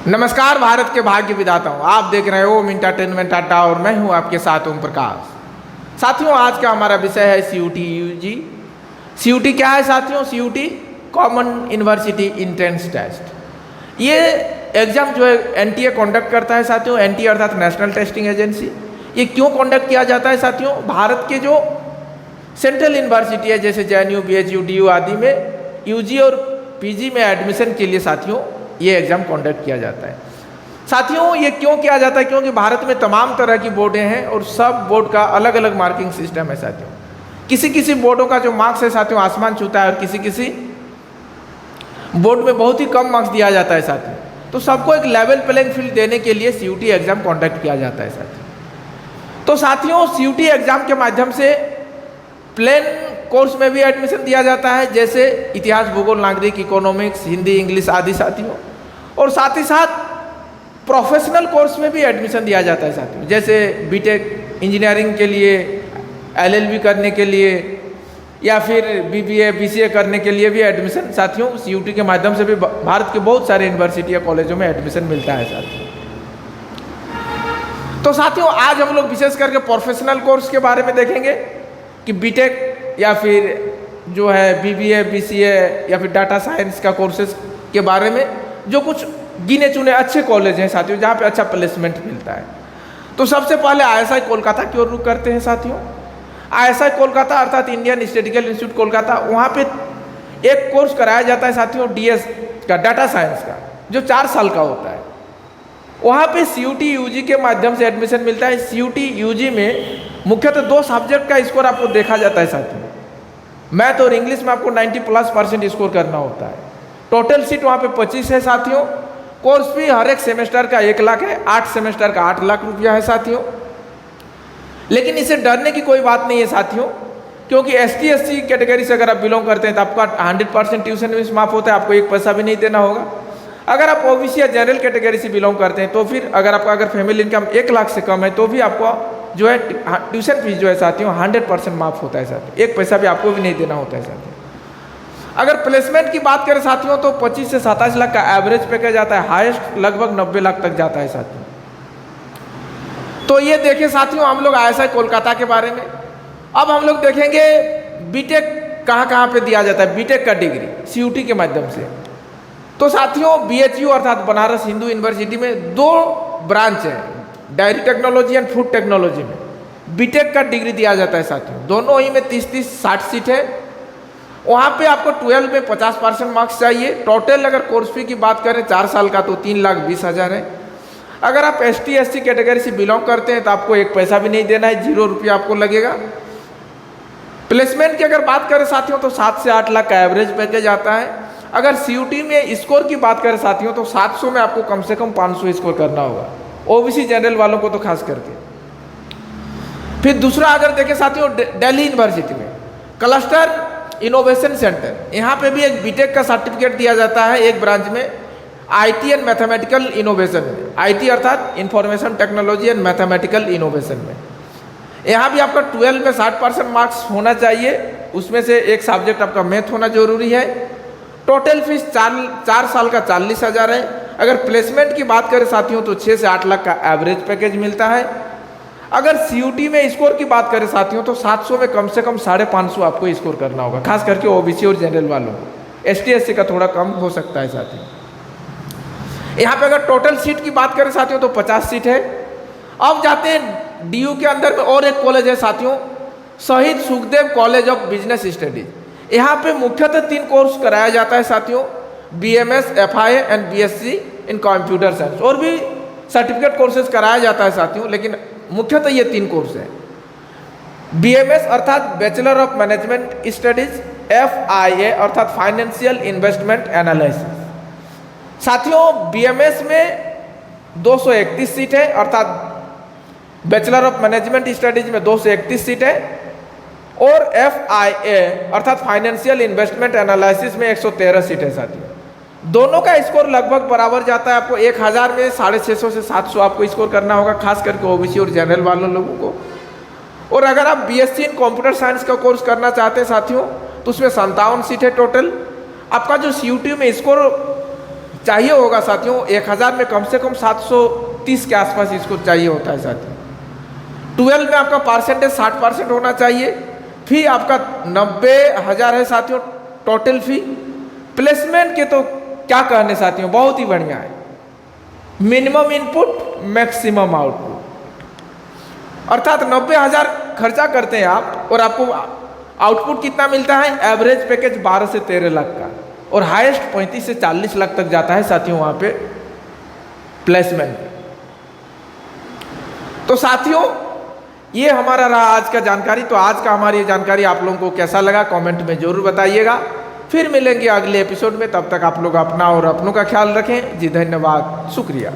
नमस्कार भारत के भाग्य विधाताओं, आप देख रहे हो ओम इंटरटेनमेंट अड्डा और मैं हूं आपके साथ ओम प्रकाश। साथियों, आज का हमारा विषय है सीयूटी यूजी। सीयूटी क्या है साथियों? CUT common university entrance test. ये एग्जाम जो है एनटीए कंडक्ट करता है साथियों। एनटीए अर्थात नेशनल टेस्टिंग एजेंसी। ये क्यों कंडक्ट किया जाता है साथियों? भारत के जो सेंट्रल यूनिवर्सिटी है जैसे जेएनयू, बीएचयू, डीयू आदि में यूजी और पीजी में एडमिशन के लिए साथियों ये एग्जाम कंडक्ट किया जाता है। साथियों, ये क्यों किया जाता है? क्योंकि भारत में तमाम तरह की बोर्डें हैं और सब बोर्ड का अलग अलग मार्किंग सिस्टम है साथियों। किसी किसी बोर्डों का जो मार्क्स है साथियों आसमान छूता है और किसी किसी बोर्ड में बहुत ही कम मार्क्स दिया जाता है साथियों। तो सबको एक लेवल प्लेइंग फील्ड देने के लिए सीयूटी एग्जाम कंडक्ट किया जाता है साथियों। तो साथियों, सीयूटी एग्जाम के माध्यम से प्लेन कोर्स में भी एडमिशन दिया जाता है जैसे इतिहास, भूगोल, नागरिक, इकोनॉमिक्स, हिंदी, इंग्लिश आदि साथियों। और साथ ही साथ प्रोफेशनल कोर्स में भी एडमिशन दिया जाता है साथियों, जैसे बीटेक इंजीनियरिंग के लिए, एलएलबी करने के लिए या फिर बीबीए, बीसीए करने के लिए भी एडमिशन साथियों सीयूटी के माध्यम से भी भारत के बहुत सारे यूनिवर्सिटी या कॉलेजों में एडमिशन मिलता है साथियों। तो साथियों, आज हम लोग विशेष करके प्रोफेशनल कोर्स के बारे में देखेंगे कि बीटेक या फिर जो है बीबीए, बीसीए या फिर डाटा साइंस का कोर्सेज के बारे में, जो कुछ गिने चुने अच्छे कॉलेज हैं साथियों जहाँ पे अच्छा प्लेसमेंट मिलता है। तो सबसे पहले आईएसआई कोलकाता की ओर रुख करते हैं साथियों। आईएसआई कोलकाता अर्थात इंडियन स्टैटिस्टिकल इंस्टीट्यूट कोलकाता, वहाँ पे एक कोर्स कराया जाता है साथियों डीएस का, डाटा साइंस का, जो 4 साल का होता है। वहाँ पे सीयूटी यूजी के माध्यम से एडमिशन मिलता है। सीयूटी यूजी में मुख्यतः 2 सब्जेक्ट का स्कोर आपको देखा जाता है साथियों। मैथ और इंग्लिश में आपको 90+% स्कोर करना होता है। टोटल सीट वहाँ पे 25 है साथियों। कोर्स फी हर एक सेमेस्टर का 1 लाख है, 8 सेमेस्टर का 8 लाख रुपया है साथियों। लेकिन इसे डरने की कोई बात नहीं है साथियों, क्योंकि एसटी एससी कैटेगरी से अगर आप बिलोंग करते हैं तो आपका 100% ट्यूशन फीस माफ होता है, आपको 1 पैसा भी नहीं देना होगा। अगर आप ओबीसी या जनरल कैटेगरी से बिलोंग करते हैं तो फिर अगर फैमिली इनकम 1 लाख से कम है तो भी आपको जो है ट्यूशन फीस जो है साथियों 100% माफ होता है साथियों, 1 पैसा भी आपको भी नहीं देना होता है साथियों। अगर प्लेसमेंट की बात करें साथियों तो 25 से 27 लाख का एवरेज पैकेज आता है, हाईएस्ट लगभग 90 लाख तक जाता है साथियों। तो ये देखें साथियों हम लोग आईएसआई कोलकाता के बारे में। अब हम लोग देखेंगे बीटेक कहाँ पे दिया जाता है, बीटेक का डिग्री सीयूटी के माध्यम से। तो साथियों बीएचयू अर्थात बनारस हिंदू यूनिवर्सिटी में 2 ब्रांच है, diary technology and food technology में बीटेक का डिग्री दिया जाता है साथियों। दोनों ही में 30-30 60 सीट है। वहाँ पे आपको 12 में 50% मार्क्स चाहिए। टोटल अगर कोर्स फी की बात करें 4 साल का तो 3,20,000 है। अगर आप एसटी एससी कैटेगरी से बिलोंग करते हैं तो आपको 1 पैसा भी नहीं देना है, 0 रुपया आपको लगेगा। प्लेसमेंट की अगर बात करें साथियों तो 7 से 8 लाख का एवरेज पैकेज आता है। अगर सीयूटी में स्कोर की बात करें साथियों तो 700 में आपको कम से कम 500 स्कोर करना होगा, ओबीसी जनरल वालों को तो खास करके। फिर दूसरा अगर देखें साथियों दिल्ली यूनिवर्सिटी में क्लस्टर इनोवेशन सेंटर, यहाँ पे भी एक बीटेक का सर्टिफिकेट दिया जाता है एक ब्रांच में, आईटी एंड मैथमेटिकल इनोवेशन में। आईटी अर्थात information technology and mathematical innovation में। यहाँ भी आपका 12 में 60% मार्क्स होना चाहिए, उसमें से एक सब्जेक्ट आपका मैथ होना जरूरी है। टोटल फीस 4 साल का 40,000 है। अगर प्लेसमेंट की बात करें साथियों तो 6 से 8 लाख का एवरेज पैकेज मिलता है। अगर सीयूटी में स्कोर की बात करें साथियों तो 700 में कम से कम 550 आपको स्कोर करना होगा, खास करके ओबीसी और जनरल वालों को। एसटी एससी का थोड़ा कम हो सकता है साथियों। यहाँ पे अगर टोटल सीट की बात करें साथियों तो 50 सीट है। अब जाते हैं डीयू के अंदर में और एक कॉलेज है साथियों, शहीद Sukhdev college of business studies. यहाँ पे मुख्यतः 3 कोर्स कराया जाता है साथियों, BMS, FI and BSc in computer science. और भी सर्टिफिकेट कोर्सेज कराया जाता है साथियों, लेकिन मुख्यतः ये 3 कोर्स हैं। बीएमएस अर्थात bachelor of management studies, FIA अर्थात फाइनेंशियल इन्वेस्टमेंट एनालिसिस। साथियों बीएमएस में 231 सीट है, अर्थात बैचलर ऑफ मैनेजमेंट स्टडीज में 231 सीट है। और एफआईए अर्थात फाइनेंशियल इन्वेस्टमेंट एनालिसिस में 113 सीट है साथियों। दोनों का स्कोर लगभग बराबर जाता है। आपको 1000 में 650 से 700 आपको स्कोर करना होगा, खास करके ओबीसी और जनरल वालों लोगों को। और अगर आप बीएससी इन कंप्यूटर साइंस का कोर्स करना चाहते हैं साथियों तो उसमें 57 सीट है टोटल। आपका जो सीयूटी में स्कोर चाहिए होगा साथियों। 1000 में कम से कम 730 के आसपास इसको चाहिए होता है साथियों। 12 में आपका परसेंटेज 60% होना चाहिए। फी आपका 90,000 है साथियों टोटल फी। प्लेसमेंट के तो क्या कहने साथियों, बहुत ही बढ़िया है। मिनिमम इनपुट मैक्सिमम आउटपुट, अर्थात 90,000 खर्चा करते हैं आप और आपको आउटपुट कितना मिलता है? एवरेज पैकेज 12 से 13 लाख का, और हाईएस्ट 35 से 40 लाख तक जाता है साथियों वहां पे प्लेसमेंट। तो साथियों ये हमारा रहा आज का जानकारी। तो आज का हमारी ये जानकारी आप लोगों को कैसा लगा कमेंट में जरूर बताइएगा। फिर मिलेंगे अगले एपिसोड में, तब तक आप लोग अपना और अपनों का ख्याल रखें। जी धन्यवाद, शुक्रिया।